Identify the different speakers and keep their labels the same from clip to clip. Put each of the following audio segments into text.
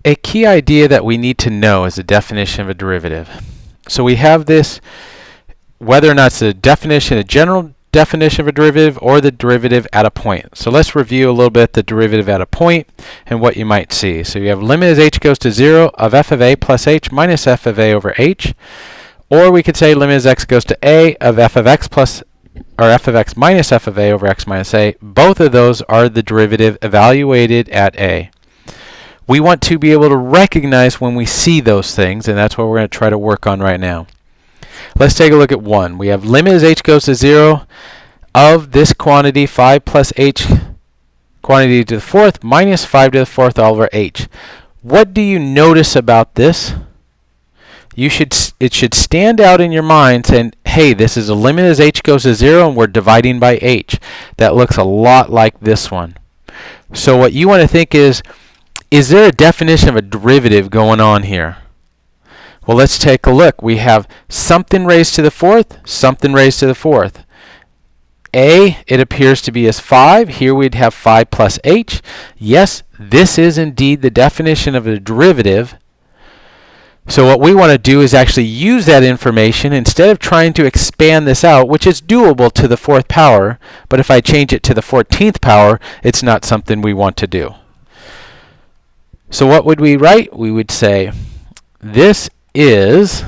Speaker 1: A key idea that we need to know is the definition of a derivative. So we have this, whether or not it's a general definition of a derivative or the derivative at a point. So let's review a little bit the derivative at a point and what you might see. So you have limit as h goes to 0 of f of a plus h minus f of a over h. Or we could say limit as x goes to a of f of x plus, or f of x minus f of a over x minus a. Both of those are the derivative evaluated at a. We want to be able to recognize when we see those things, and that's what we're going to try to work on right now. Let's take a look at 1. We have limit as h goes to 0 of this quantity 5 plus h quantity to the fourth minus 5 to the fourth all over h. What do you notice about this? It should stand out in your mind saying, hey, this is a limit as h goes to 0 and we're dividing by h. That looks a lot like this one. So what you want to think is there a definition of a derivative going on here? Well, let's take a look. We have something raised to the fourth, something raised to the fourth. A, it appears to be as 5. Here we'd have 5 plus h. Yes, this is indeed the definition of a derivative. So what we want to do is actually use that information instead of trying to expand this out, which is doable to the fourth power, but if I change it to the 14th power, it's not something we want to do. So what would we write? We would say this is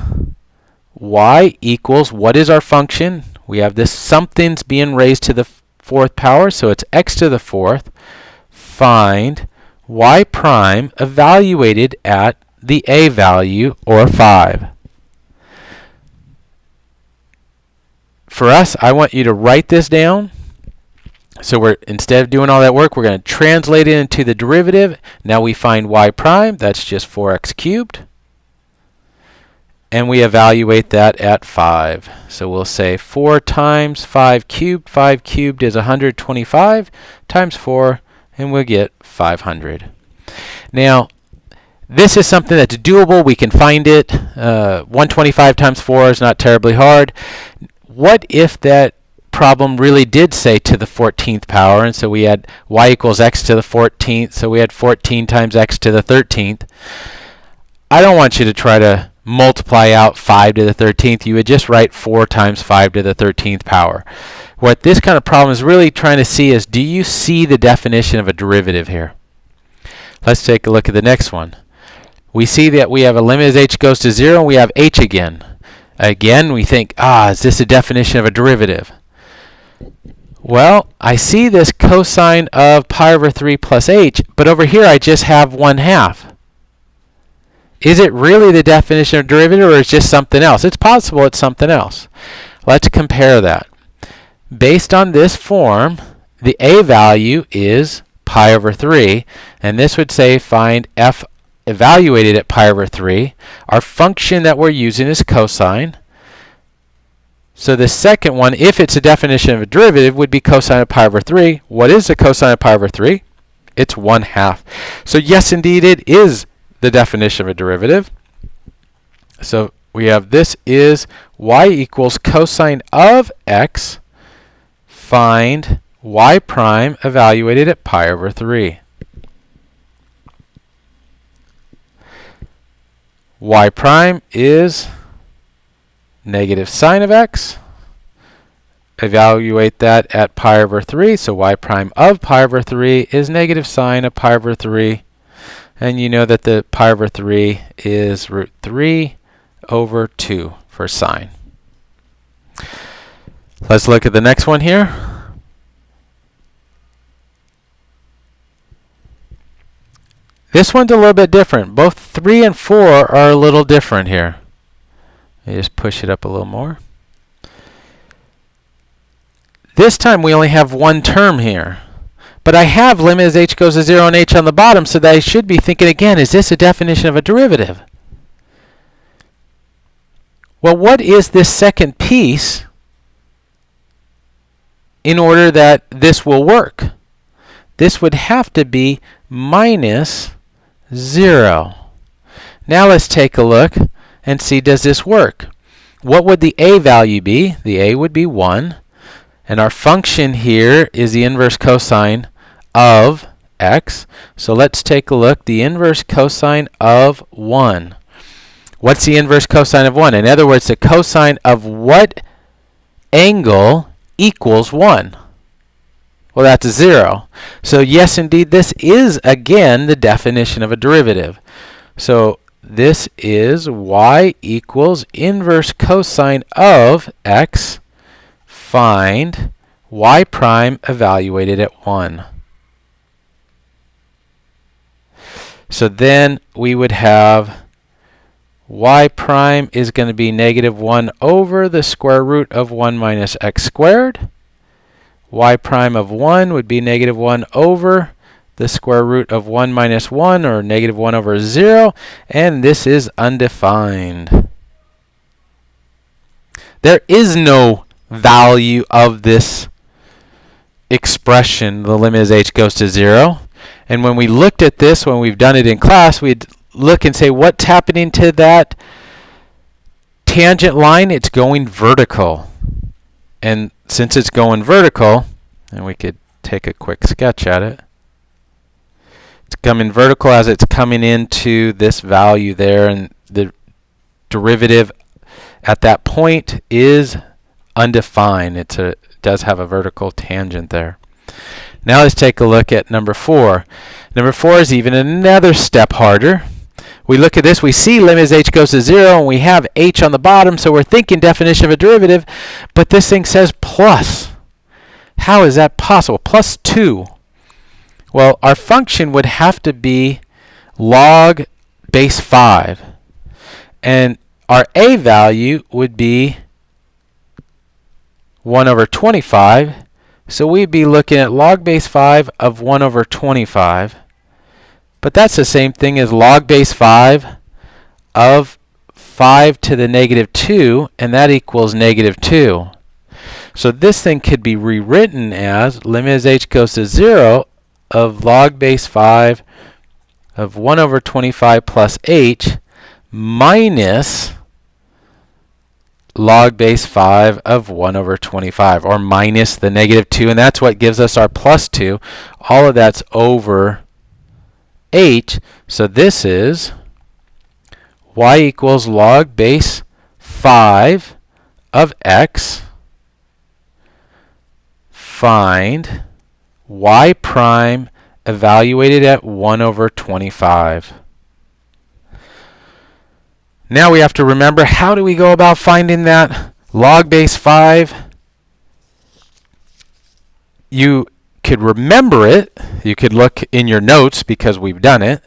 Speaker 1: y equals, what is our function? We have this something's being raised to the fourth power, so it's x to the fourth. Find y prime evaluated at the a value, or 5. For us, I want you to write this down. So instead of doing all that work, we're going to translate it into the derivative. Now we find y prime, that's just 4x cubed. And we evaluate that at 5. So we'll say 4 times 5 cubed. 5 cubed is 125 times 4, and we'll get 500. Now, this is something that's doable. We can find it. 125 times 4 is not terribly hard. What if that problem really did say to the 14th power, and so we had y equals x to the 14th, so we had 14 times x to the 13th. I don't want you to try to multiply out 5 to the 13th. You would just write 4 times 5 to the 13th power. What this kind of problem is really trying to see is, do you see the definition of a derivative here? Let's take a look at the next one. We see that we have a limit as h goes to 0, and we have h again. Again, we think, is this a definition of a derivative? Well, I see this cosine of pi over 3 plus h, but over here I just have 1/2. Is it really the definition of derivative, or is it just something else? It's possible it's something else. Let's compare that. Based on this form, the a value is pi over 3, and this would say find f evaluated at pi over 3. Our function that we're using is cosine. So the second one, if it's a definition of a derivative, would be cosine of pi over 3. What is the cosine of pi over 3? It's 1/2. So yes, indeed, it is the definition of a derivative. So we have this is y equals cosine of x. Find y prime evaluated at pi over 3. Y prime is negative sine of x. Evaluate that at pi over 3. So y prime of pi over 3 is negative sine of pi over 3. And you know that the pi over 3 is root 3 over 2 for sine. Let's look at the next one here. This one's a little bit different. Both 3 and 4 are a little different here. Let me just push it up a little more. This time we only have one term here. But I have limit as h goes to 0 and h on the bottom, so that I should be thinking again, is this a definition of a derivative? Well, what is this second piece in order that this will work? This would have to be minus 0. Now let's take a look and see, does this work? What would the a value be? The a would be 1. And our function here is the inverse cosine of x. So let's take a look. The inverse cosine of 1. What's the inverse cosine of 1? In other words, the cosine of what angle equals 1? Well, that's 0. So yes, indeed, this is, again, the definition of a derivative. So this is y equals inverse cosine of x. Find y prime evaluated at 1. So then we would have y prime is going to be negative 1 over the square root of 1 minus x squared. Y prime of 1 would be negative 1 over the square root of 1 minus 1, or negative 1 over 0, and this is undefined. There is no value of this expression, the limit as h goes to 0. And when we looked at this, when we've done it in class, we'd look and say, what's happening to that tangent line? It's going vertical. And since it's going vertical, and we could take a quick sketch at it, it's coming vertical as it's coming into this value there, and the derivative at that point is undefined. It does have a vertical tangent there. Now let's take a look at number 4. Number 4 is even another step harder. We look at this, we see limit as h goes to 0, and we have h on the bottom, so we're thinking definition of a derivative, but this thing says plus. How is that possible? Plus 2. Well, our function would have to be log base 5. And our a value would be 1 over 25. So we'd be looking at log base 5 of 1 over 25. But that's the same thing as log base 5 of 5 to the negative 2, and that equals negative 2. So this thing could be rewritten as limit as h goes to 0 of log base 5 of 1 over 25 plus h minus log base 5 of 1 over 25, or minus the negative 2, and that's what gives us our plus 2. All of that's over h, so this is y equals log base 5 of x. Find y prime evaluated at 1 over 25. Now we have to remember, how do we go about finding that log base 5? You could remember it. You could look in your notes because we've done it.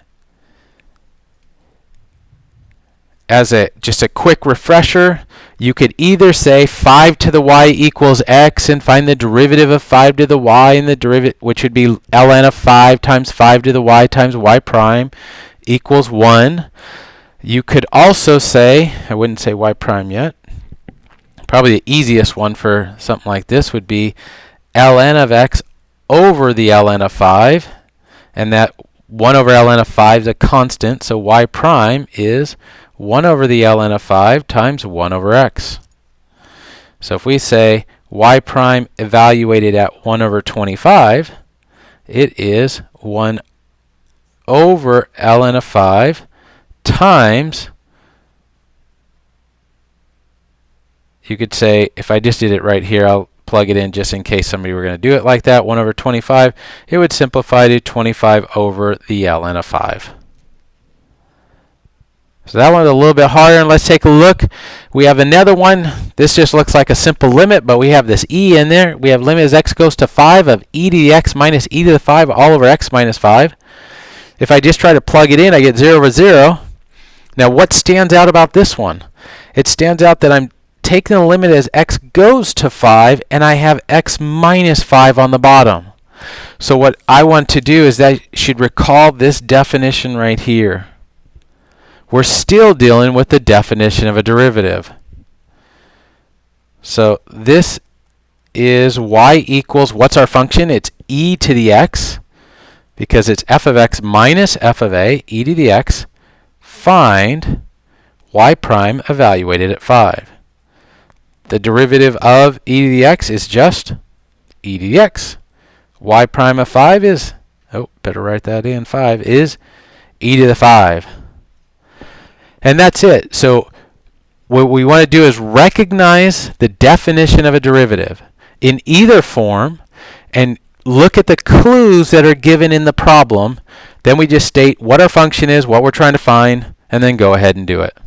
Speaker 1: As just a quick refresher, you could either say 5 to the y equals x and find the derivative of 5 to the y, and the derivative, which would be ln of 5 times 5 to the y times y prime equals 1. You could also say, I wouldn't say y prime yet, probably the easiest one for something like this would be ln of x over the ln of 5, and that 1 over ln of 5 is a constant, so y prime is 1 over the ln of 5 times 1 over x. So if we say y prime evaluated at 1 over 25, it is 1 over ln of 5 times, you could say, if I just did it right here, I'll plug it in just in case somebody were going to do it like that, 1 over 25, it would simplify to 25 over the ln of 5. So that one's a little bit harder, and let's take a look. We have another one. This just looks like a simple limit, but we have this e in there. We have limit as x goes to 5 of e to the x minus e to the 5 all over x minus 5. If I just try to plug it in, I get 0 over 0. Now what stands out about this one? It stands out that I'm taking the limit as x goes to 5, and I have x minus 5 on the bottom. So what I want to do is that I should recall this definition right here. We're still dealing with the definition of a derivative. So this is y equals, what's our function? It's e to the x, because it's f of x minus f of a, e to the x. Find y prime evaluated at 5. The derivative of e to the x is just e to the x. Y prime of 5 is oh, better write that in, 5 is e to the 5. And that's it. So what we want to do is recognize the definition of a derivative in either form and look at the clues that are given in the problem. Then we just state what our function is, what we're trying to find, and then go ahead and do it.